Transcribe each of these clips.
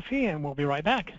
coffee, and we'll be right back.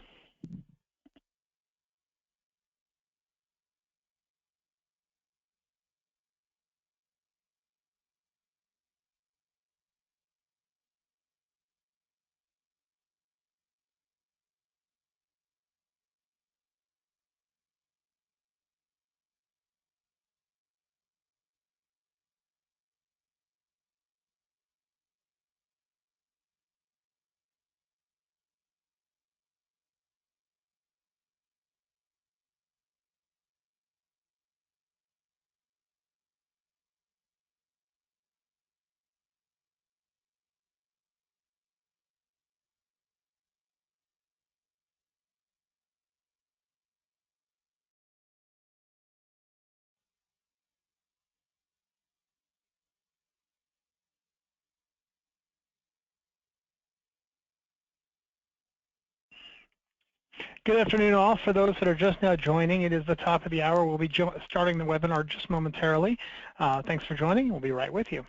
Good afternoon, all. For those that are just now joining, it is the top of the hour. We'll be starting the webinar just momentarily. Thanks for joining. We'll be right with you.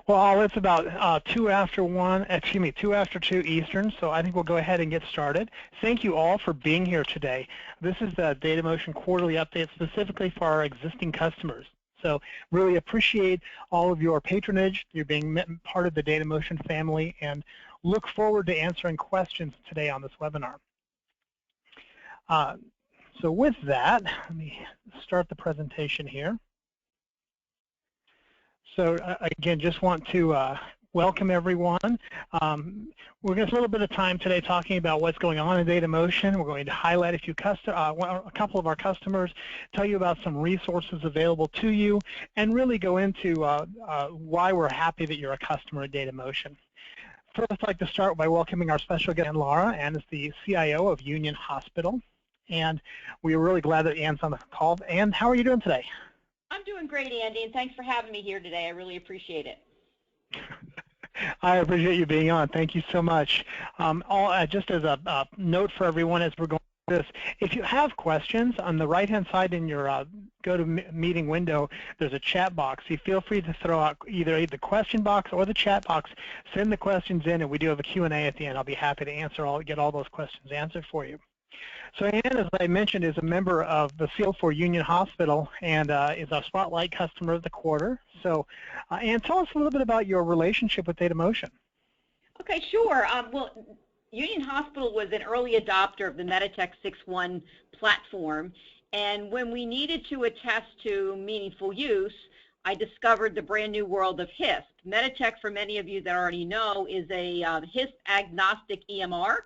Well, it's about 2 after 2 Eastern, so I think we'll go ahead and get started. Thank you all for being here today. This is the DataMotion quarterly update specifically for our existing customers. So really appreciate all of your patronage, you being part of the DataMotion family, and look forward to answering questions today on this webinar. So with that, let me start the presentation here. So again, just want to welcome everyone. We're going to spend a little bit of time today talking about what's going on in DataMotion. We're going to highlight a couple of our customers, tell you about some resources available to you, and really go into why we're happy that you're a customer at DataMotion. First, I'd like to start by welcoming our special guest, Ann Lara. Ann is the CIO of Union Hospital, and we are really glad that Ann's on the call. Ann, how are you doing today? I'm doing great, Andy, and thanks for having me here today. I really appreciate it. I appreciate you being on. Thank you so much. Just as a note for everyone as we're going through this, if you have questions, on the right-hand side in your GoToMeeting window, there's a chat box. So feel free to throw out either the question box or the chat box. Send the questions in, and we do have a Q&A at the end. I'll be happy to get all those questions answered for you. So Ann, as I mentioned, is a member of the field for Union Hospital and is our Spotlight customer of the quarter. So Ann, tell us a little bit about your relationship with DataMotion. Okay, sure. Well, Union Hospital was an early adopter of the Meditech 6.1 platform, and when we needed to attest to meaningful use, I discovered the brand new world of HISP. Meditech, for many of you that already know, is a HISP agnostic EMR.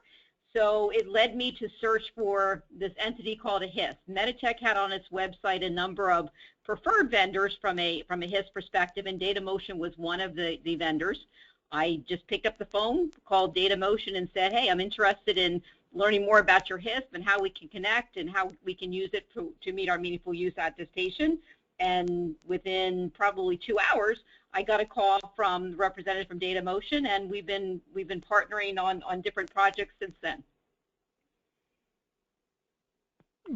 So it led me to search for this entity called a HISP. Meditech had on its website a number of preferred vendors from a HISP perspective, and DataMotion was one of the vendors. I just picked up the phone, called DataMotion, and said, hey, I'm interested in learning more about your HISP and how we can connect and how we can use it to meet our meaningful use attestation. and within probably 2 hours, I got a call from the representative from DataMotion, and we've been partnering on different projects since then.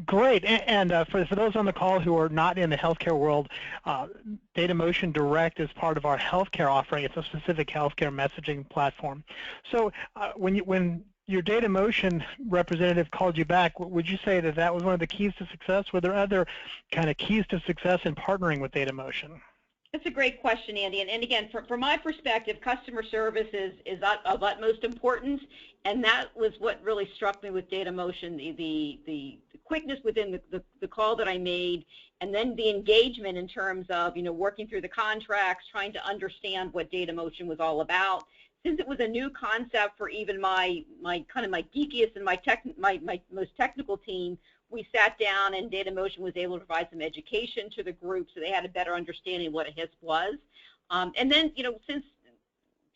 Great, and for those on the call who are not in the healthcare world, DataMotion Direct is part of our healthcare offering. It's a specific healthcare messaging platform. So when your DataMotion representative called you back, would you say that that was one of the keys to success? Were there other kind of keys to success in partnering with DataMotion? That's a great question, Andy. And again, from my perspective, customer service is of utmost importance, and that was what really struck me with DataMotion, the quickness within the call that I made, and then the engagement in terms of working through the contracts, trying to understand what DataMotion was all about. Since it was a new concept for even my geekiest and my most technical team, we sat down and DataMotion was able to provide some education to the group so they had a better understanding of what a HISP was. And then, since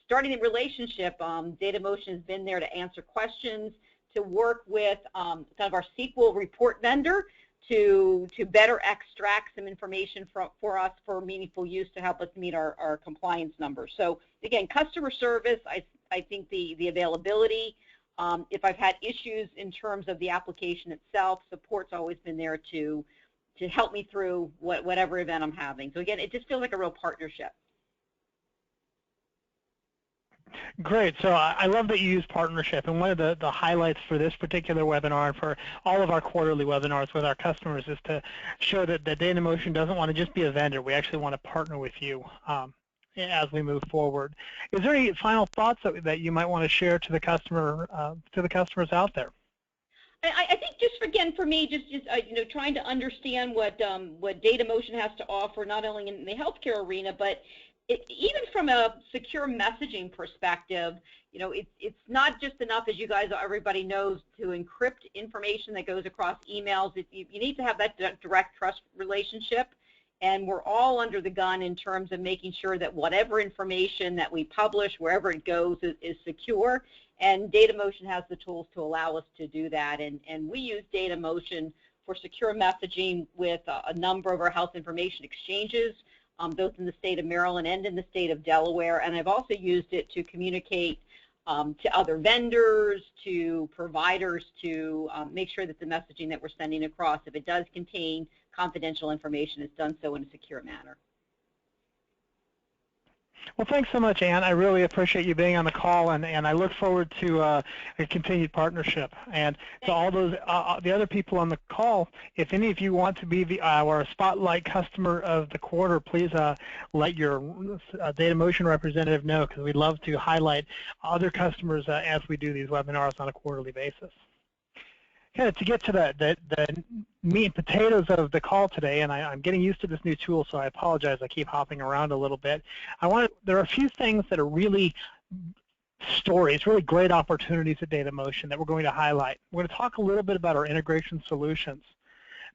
starting the relationship, DataMotion has been there to answer questions, to work with kind of our SQL report vendor to better extract some information for us for meaningful use to help us meet our compliance numbers. So again, customer service, I think the availability, if I've had issues in terms of the application itself, support's always been there to help me through whatever event I'm having. So again, it just feels like a real partnership. Great. So I love that you use partnership. And one of the highlights for this particular webinar and for all of our quarterly webinars with our customers is to show that DataMotion doesn't want to just be a vendor. We actually want to partner with you as we move forward. Is there any final thoughts that you might want to share to the customers out there? I think just again for me, just trying to understand what DataMotion has to offer, not only in the healthcare arena, but even from a secure messaging perspective, it's not just enough, as you guys, everybody knows, to encrypt information that goes across emails. You need to have that direct trust relationship, and we're all under the gun in terms of making sure that whatever information that we publish, wherever it goes, is secure. And DataMotion has the tools to allow us to do that. And we use DataMotion for secure messaging with a number of our health information exchanges, both in the state of Maryland and in the state of Delaware. And I've also used it to communicate to other vendors, to providers, to make sure that the messaging that we're sending across, if it does contain confidential information, is done so in a secure manner. Well, thanks so much, Ann. I really appreciate you being on the call, and I look forward to a continued partnership. And to all those the other people on the call, if any of you want to be our Spotlight Customer of the Quarter, please let your DataMotion representative know, because we'd love to highlight other customers as we do these webinars on a quarterly basis. Kind of to get to the meat and potatoes of the call today, and I'm getting used to this new tool, so I apologize. I keep hopping around a little bit. There are a few things that are really stories, really great opportunities at DataMotion that we're going to highlight. We're going to talk a little bit about our integration solutions.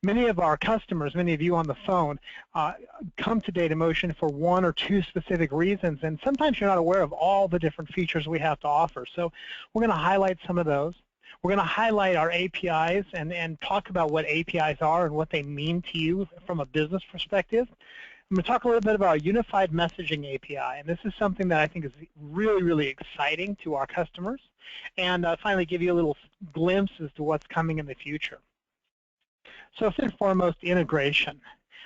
Many of our customers, many of you on the phone, come to DataMotion for one or two specific reasons, and sometimes you're not aware of all the different features we have to offer. So we're going to highlight some of those. We're going to highlight our APIs and talk about what APIs are and what they mean to you from a business perspective. I'm going to talk a little bit about our Unified Messaging API, and this is something that I think is really, really exciting to our customers, and finally give you a little glimpse as to what's coming in the future. So first and foremost, integration.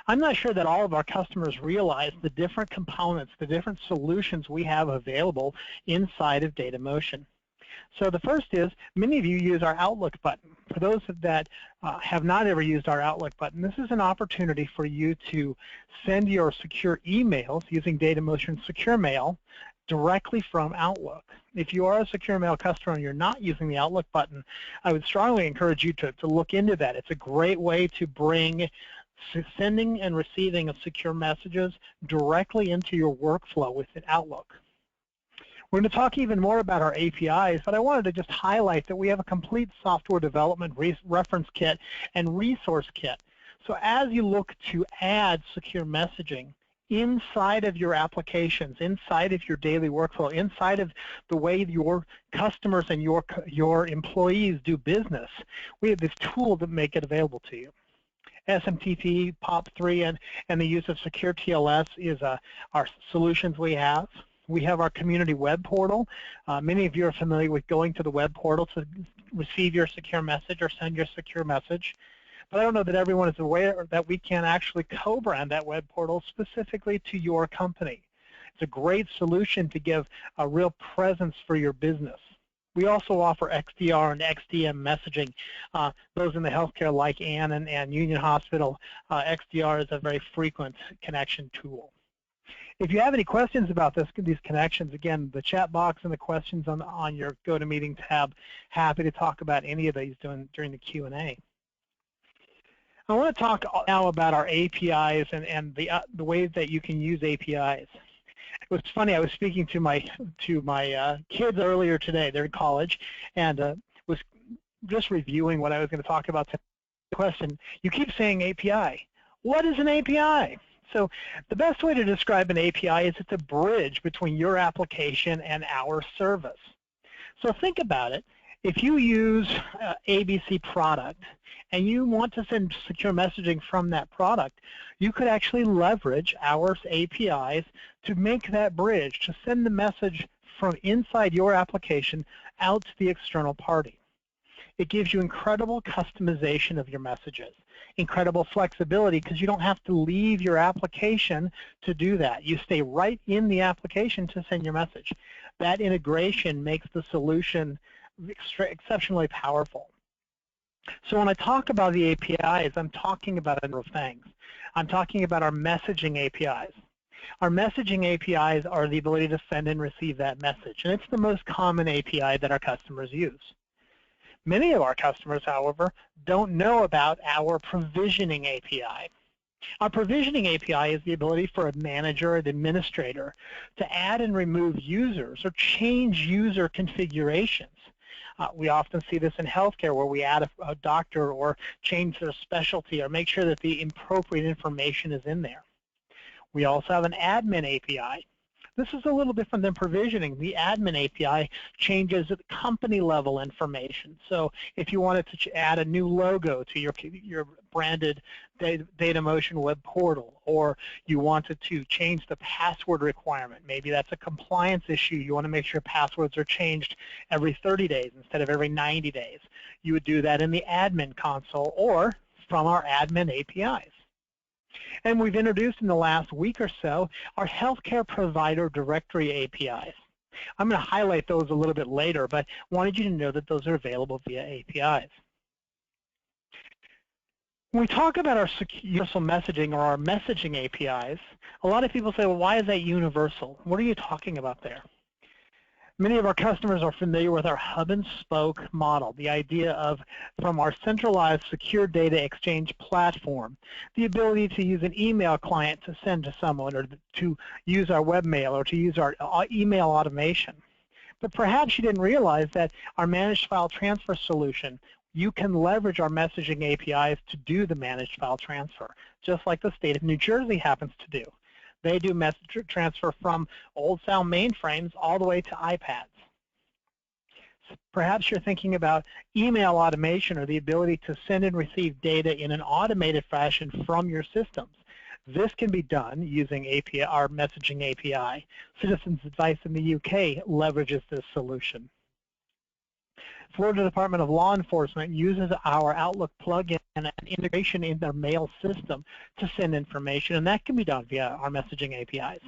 I'm not sure that all of our customers realize the different components, the different solutions we have available inside of DataMotion. So the first is, many of you use our Outlook button. For those that have not ever used our Outlook button, this is an opportunity for you to send your secure emails using DataMotion Secure Mail directly from Outlook. If you are a Secure Mail customer and you're not using the Outlook button, I would strongly encourage you to look into that. It's a great way to bring sending and receiving of secure messages directly into your workflow within Outlook. We're going to talk even more about our APIs, but I wanted to just highlight that we have a complete software development reference kit and resource kit. So as you look to add secure messaging inside of your applications, inside of your daily workflow, inside of the way your customers and your employees do business, we have this tool to make it available to you. SMTP, POP3, and the use of secure TLS is our solutions we have. We have our community web portal. Many of you are familiar with going to the web portal to receive your secure message or send your secure message. But I don't know that everyone is aware that we can actually co-brand that web portal specifically to your company. It's a great solution to give a real presence for your business. We also offer XDR and XDM messaging. Those in the healthcare like Ann and Union Hospital, XDR is a very frequent connection tool. If you have any questions about these connections, again, the chat box and the questions on your GoToMeeting tab, happy to talk about any of these during the Q&A. I want to talk now about our APIs and the ways that you can use APIs. It was funny, I was speaking to my kids earlier today. They're in college, and was just reviewing what I was going to talk about today. Question, you keep saying API. What is an API? So the best way to describe an API is it's a bridge between your application and our service. So think about it. If you use ABC product and you want to send secure messaging from that product, you could actually leverage our APIs to make that bridge, to send the message from inside your application out to the external party. It gives you incredible customization of your messages, incredible flexibility because you don't have to leave your application to do that. You stay right in the application to send your message. That integration makes the solution exceptionally powerful. So when I talk about the APIs, I'm talking about a number of things. I'm talking about our messaging APIs. Our messaging APIs are the ability to send and receive that message, and it's the most common API that our customers use. Many of our customers, however, don't know about our provisioning API. Our provisioning API is the ability for a manager or an administrator to add and remove users or change user configurations. We often see this in healthcare where we add a doctor or change their specialty or make sure that the appropriate information is in there. We also have an admin API. This is a little different than provisioning. The admin API changes company-level information. So if you wanted to add a new logo to your branded DataMotion web portal, or you wanted to change the password requirement, maybe that's a compliance issue. You want to make sure passwords are changed every 30 days instead of every 90 days. You would do that in the admin console or from our admin APIs. And we've introduced in the last week or so our healthcare provider directory APIs. I'm going to highlight those a little bit later, but wanted you to know that those are available via APIs. When we talk about our universal messaging or our messaging APIs, a lot of people say, well, why is that universal? What are you talking about there? Many of our customers are familiar with our hub and spoke model, the idea of, from our centralized secure data exchange platform, the ability to use an email client to send to someone, or to use our webmail, or to use our email automation. But perhaps you didn't realize that our managed file transfer solution, you can leverage our messaging APIs to do the managed file transfer, just like the state of New Jersey happens to do. They do message transfer from old-style mainframes all the way to iPads. So perhaps you're thinking about email automation or the ability to send and receive data in an automated fashion from your systems. This can be done using our messaging API. Citizens Advice in the UK leverages this solution. Florida Department of Law Enforcement uses our Outlook plugin and integration in their mail system to send information, and that can be done via our messaging APIs.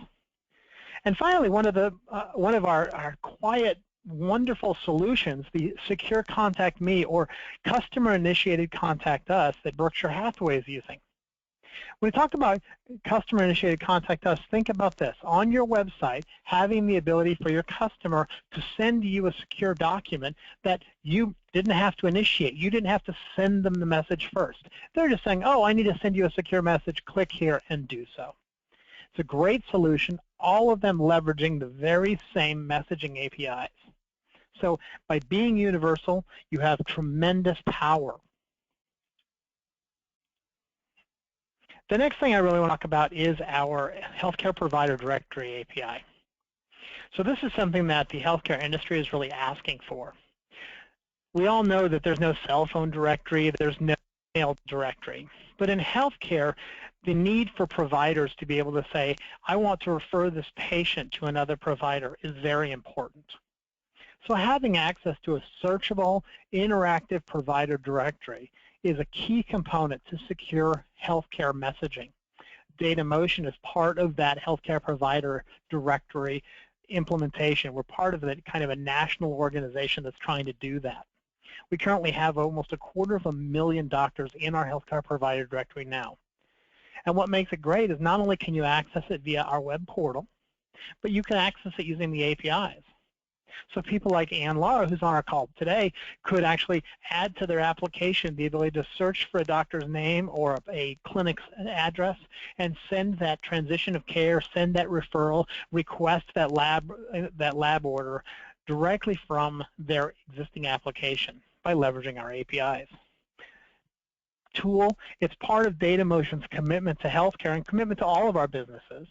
And finally, one of our quiet, wonderful solutions, the Secure Contact Me or Customer-Initiated Contact Us that Berkshire Hathaway is using. When we talk about customer-initiated contact us, think about this. On your website, having the ability for your customer to send you a secure document that you didn't have to initiate. You didn't have to send them the message first. They're just saying, oh, I need to send you a secure message. Click here and do so. It's a great solution, all of them leveraging the very same messaging APIs. So by being universal, you have tremendous power. The next thing I really want to talk about is our healthcare provider directory API. So this is something that the healthcare industry is really asking for. We all know that there's no cell phone directory, there's no email directory. But in healthcare, the need for providers to be able to say, I want to refer this patient to another provider is very important. So having access to a searchable, interactive provider directory is a key component to secure healthcare messaging. DataMotion is part of that healthcare provider directory implementation. We're part of that kind of a national organization that's trying to do that. We currently have almost 250,000 doctors in our healthcare provider directory now. And what makes it great is not only can you access it via our web portal, but you can access it using the APIs. So people like Ann Laura, who's on our call today, could actually add to their application the ability to search for a doctor's name or a clinic's address and send that transition of care, send that referral, request that lab order directly from their existing application by leveraging our APIs. Tool, it's part of DataMotion's commitment to healthcare and commitment to all of our businesses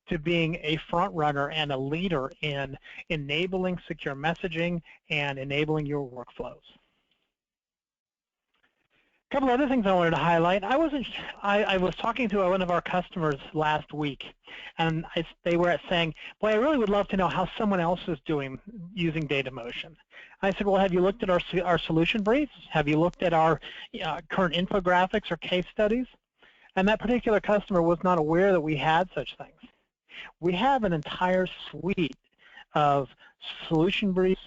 to being a front runner and a leader in enabling secure messaging and enabling your workflows. A couple other things I wanted to highlight. I was talking to one of our customers last week, and they were saying, boy, I really would love to know how someone else is doing using DataMotion. I said, well, have you looked at our solution briefs? Have you looked at our current infographics or case studies? And that particular customer was not aware that we had such things. We have an entire suite of solution briefs,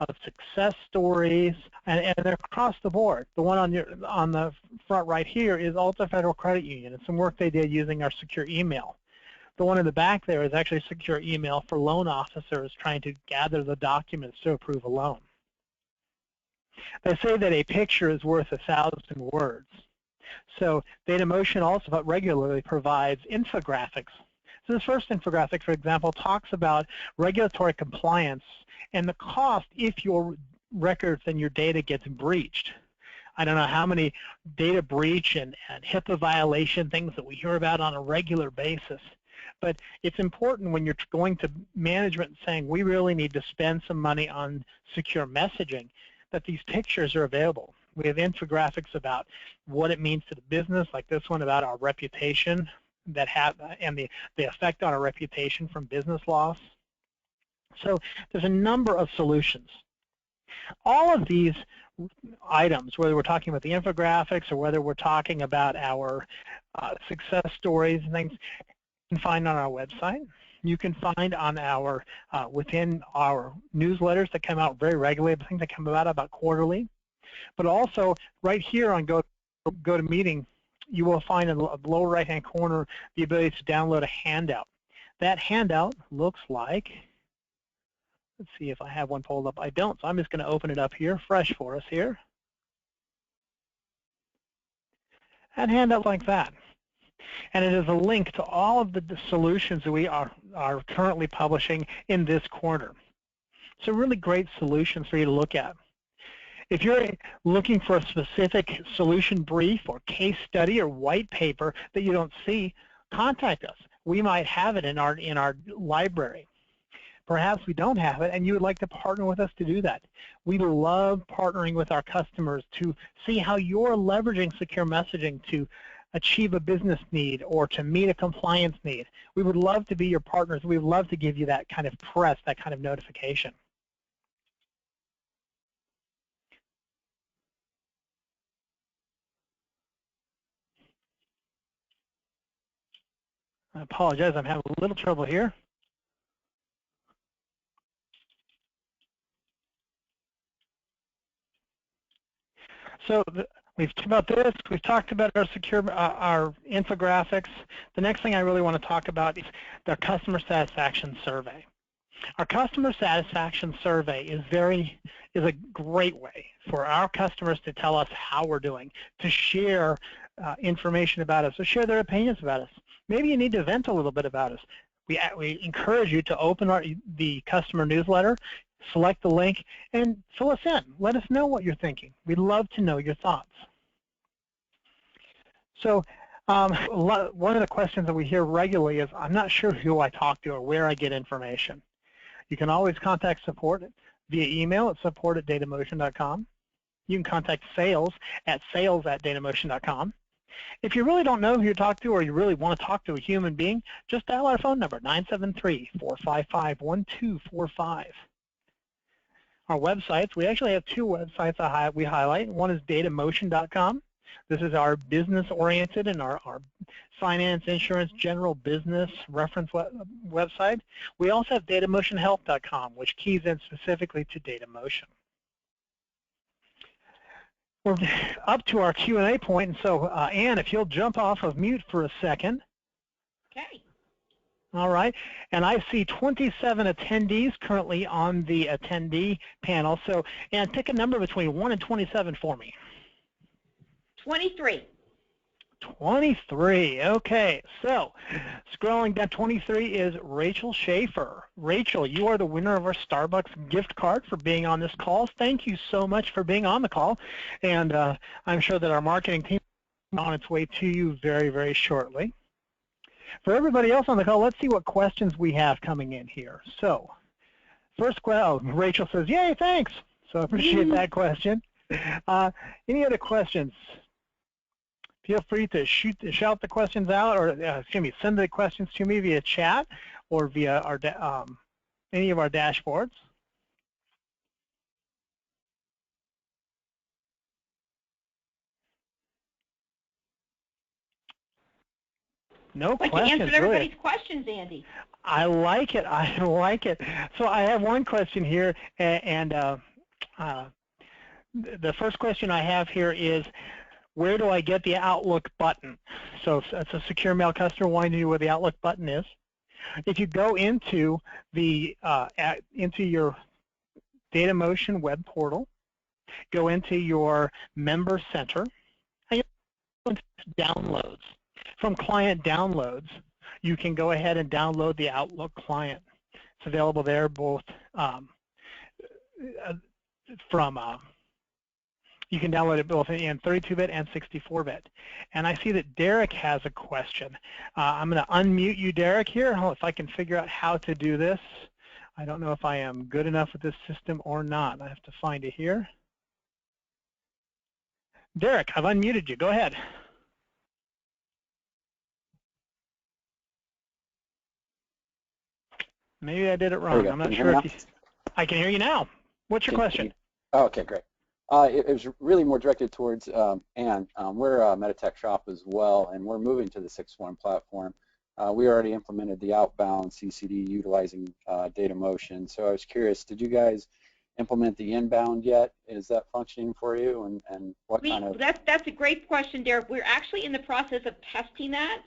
of success stories, and they're across the board. The one on the front right here is Alta Federal Credit Union and some work they did using our secure email. The one in the back there is actually secure email for loan officers trying to gather the documents to approve a loan. They say that a picture is worth 1,000 words. So DataMotion also regularly provides infographics. So this first infographic, for example, talks about regulatory compliance and the cost if your records and your data gets breached. I don't know how many data breach and HIPAA violation things that we hear about on a regular basis. But it's important when you're going to management saying we really need to spend some money on secure messaging that these pictures are available. We have infographics about what it means to the business, like this one about our reputation that and the effect on our reputation from business loss. So there's a number of solutions. All of these items, whether we're talking about the infographics or whether we're talking about our success stories and things, you can find on our website. You can find on our within our newsletters that come out very regularly, I think they come out about quarterly. But also right here on GoToMeeting, you will find in the lower right-hand corner the ability to download a handout. That handout looks like, let's see if I have one pulled up. I don't, so I'm just going to open it up here, fresh for us here. And handout like that. And it is a link to all of the solutions that we are currently publishing in this quarter. So really great solutions for you to look at. If you're looking for a specific solution brief or case study or white paper that you don't see, contact us. We might have it in our library. Perhaps we don't have it and you would like to partner with us to do that. We love partnering with our customers to see how you're leveraging secure messaging to achieve a business need or to meet a compliance need. We would love to be your partners. We would love to give you that kind of press, that kind of notification. I apologize, I'm having a little trouble here. So we've talked about this. We've talked about our secure, our infographics. The next thing I really want to talk about is the customer satisfaction survey. Our customer satisfaction survey is a great way for our customers to tell us how we're doing, to share information about us, to share their opinions about us. Maybe you need to vent a little bit about us. We encourage you to open the customer newsletter, select the link, and fill us in. Let us know what you're thinking. We'd love to know your thoughts. So one of the questions that we hear regularly is, I'm not sure who I talk to or where I get information. You can always contact support via email at support@datamotion.com. you can contact sales@datamotion.com. If you really don't know who you talk to or you really want to talk to a human being, just dial our phone number, 973-455-1245. Our websites, we actually have two websites we highlight. One is DataMotion.com. This is our business-oriented and our finance, insurance, general business reference website. We also have DataMotionHealth.com, which keys in specifically to DataMotion. We're up to our Q&A point, and so Ann, if you'll jump off of mute for a second. Okay. All right, and I see 27 attendees currently on the attendee panel. So, Ann, pick a number between 1 and 27 for me. 23. 23, okay. So, scrolling down, 23 is Rachel Schaefer. Rachel, you are the winner of our Starbucks gift card for being on this call. Thank you so much for being on the call, and I'm sure that our marketing team is on its way to you very, very shortly. For everybody else on the call, let's see what questions we have coming in here. So, first question, Rachel says, yay, thanks. So I appreciate that question. Any other questions? Feel free to shout the questions out, or send the questions to me via chat or via our any of our dashboards. No questions. Like to answer everybody's questions, Andy. I like it. I like it. So I have one question here, and the first question I have here is, where do I get the Outlook button? So if it's a secure mail customer wanting to know where the Outlook button is. If you go into the into your DataMotion web portal, go into your member center, and go into downloads. From client downloads, you can go ahead and download the Outlook client. It's available there both you can download it both in 32-bit and 64-bit. And I see that Derek has a question. I'm going to unmute you, Derek, here. If I can figure out how to do this. I don't know if I am good enough with this system or not. I have to find it here. Derek, I've unmuted you. Go ahead. Maybe I did it wrong. I'm not sure if you... I can hear you now. What's your question? Oh, okay, great. It was really more directed towards Ann. We're a Meditech shop as well, and we're moving to the 6.1 platform. We already implemented the outbound CCD utilizing DataMotion. So I was curious, did you guys implement the inbound yet? Is that functioning for you? And what kind of... That's a great question, Derek. We're actually in the process of testing that.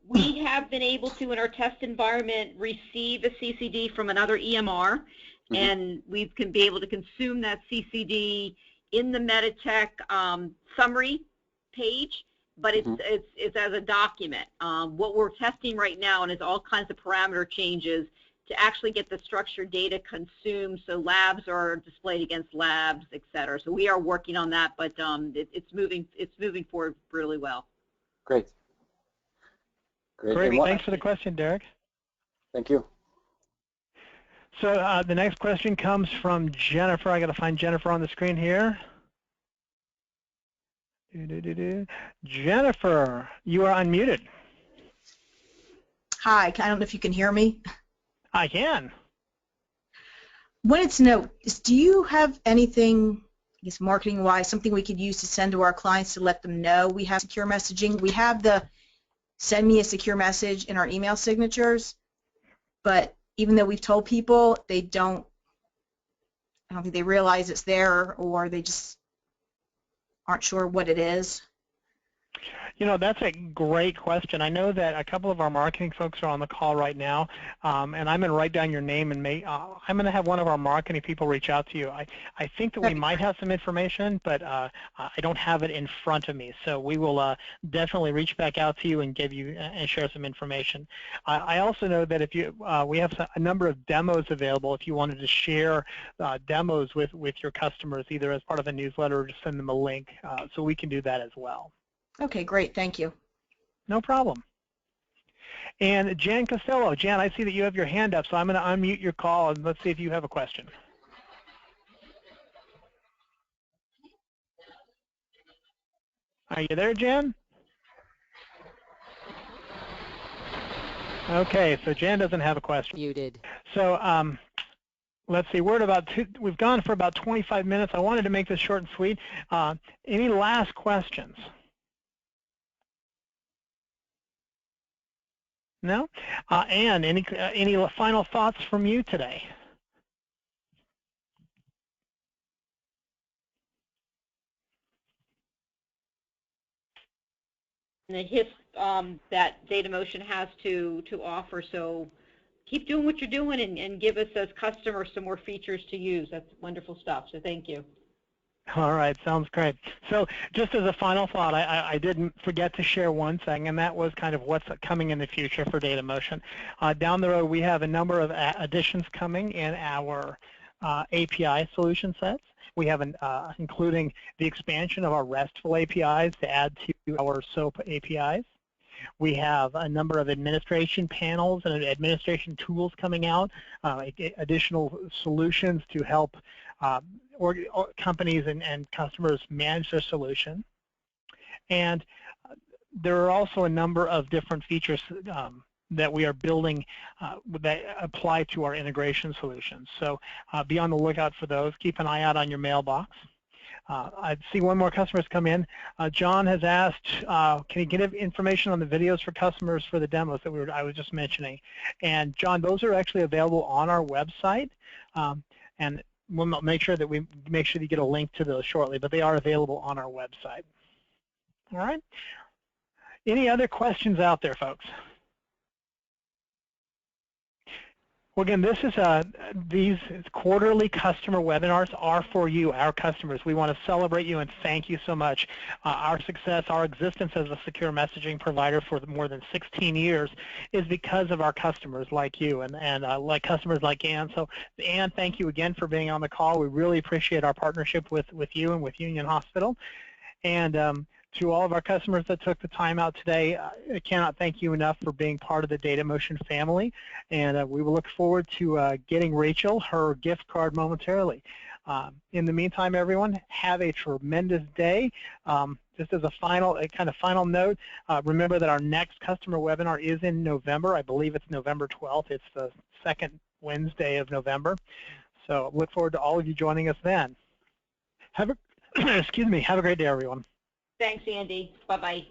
We have been able to, in our test environment, receive a CCD from another EMR, and we can be able to consume that CCD in the Meditech summary page, but it's as a document. What we're testing right now, and it's all kinds of parameter changes to actually get the structured data consumed, so labs are displayed against labs, et cetera. So we are working on that, but it's moving forward really well. Great. Great. Thanks for the question, Derek. Thank you. So the next question comes from Jennifer. I got to find Jennifer on the screen here. Jennifer, you are unmuted. Hi, I don't know if you can hear me. I can. Wanted to know, do you have anything, I guess marketing-wise, something we could use to send to our clients to let them know we have secure messaging? We have the send me a secure message in our email signatures, but even though we've told people, I don't think they realize it's there, or they just aren't sure what it is. You know, that's a great question. I know that a couple of our marketing folks are on the call right now, and I'm going to write down your name, and I'm going to have one of our marketing people reach out to you. I think that we might have some information, but I don't have it in front of me. So we will definitely reach back out to you and give you and share some information. I also know that if you we have a number of demos available if you wanted to share demos with your customers, either as part of a newsletter or just send them a link. So we can do that as well. Okay, great. Thank you. No problem. And Jan Costello. Jan, I see that you have your hand up, so I'm going to unmute your call, and let's see if you have a question. Are you there, Jen? Okay, so Jen doesn't have a question. Muted. So let's see, we've gone for about 25 minutes. I wanted to make this short and sweet. Any last questions? No? Anne, any final thoughts from you today? The HIF that DataMotion has to offer. So keep doing what you're doing and give us as customers some more features to use. That's wonderful stuff. So thank you. All right, sounds great. So just as a final thought, I didn't forget to share one thing, and that was kind of what's coming in the future for DataMotion. Down the road, we have a number of additions coming in our API solution sets. We have including the expansion of our RESTful APIs to add to our SOAP APIs. We have a number of administration panels and administration tools coming out, additional solutions to help companies and customers manage their solution. And there are also a number of different features that we are building that apply to our integration solutions. So be on the lookout for those. Keep an eye out on your mailbox. I see one more customer's come in. John has asked, can you get information on the videos for customers for the demos that I was just mentioning? And John, those are actually available on our website, and we'll make sure that you get a link to those shortly. But they are available on our website. All right. Any other questions out there, folks? Well, again, this is these quarterly customer webinars are for you, our customers. We want to celebrate you and thank you so much. Our success, our existence as a secure messaging provider for more than 16 years is because of our customers like you and like customers like Ann. So, Ann, thank you again for being on the call. We really appreciate our partnership with you and with Union Hospital. And to all of our customers that took the time out today, I cannot thank you enough for being part of the DataMotion family, and we will look forward to getting Rachel her gift card momentarily. In the meantime, everyone, have a tremendous day. Just as a kind of final note, remember that our next customer webinar is in November. I believe it's November 12th. It's the second Wednesday of November. So look forward to all of you joining us then. Excuse me. Have a great day, everyone. Thanks, Andy. Bye-bye.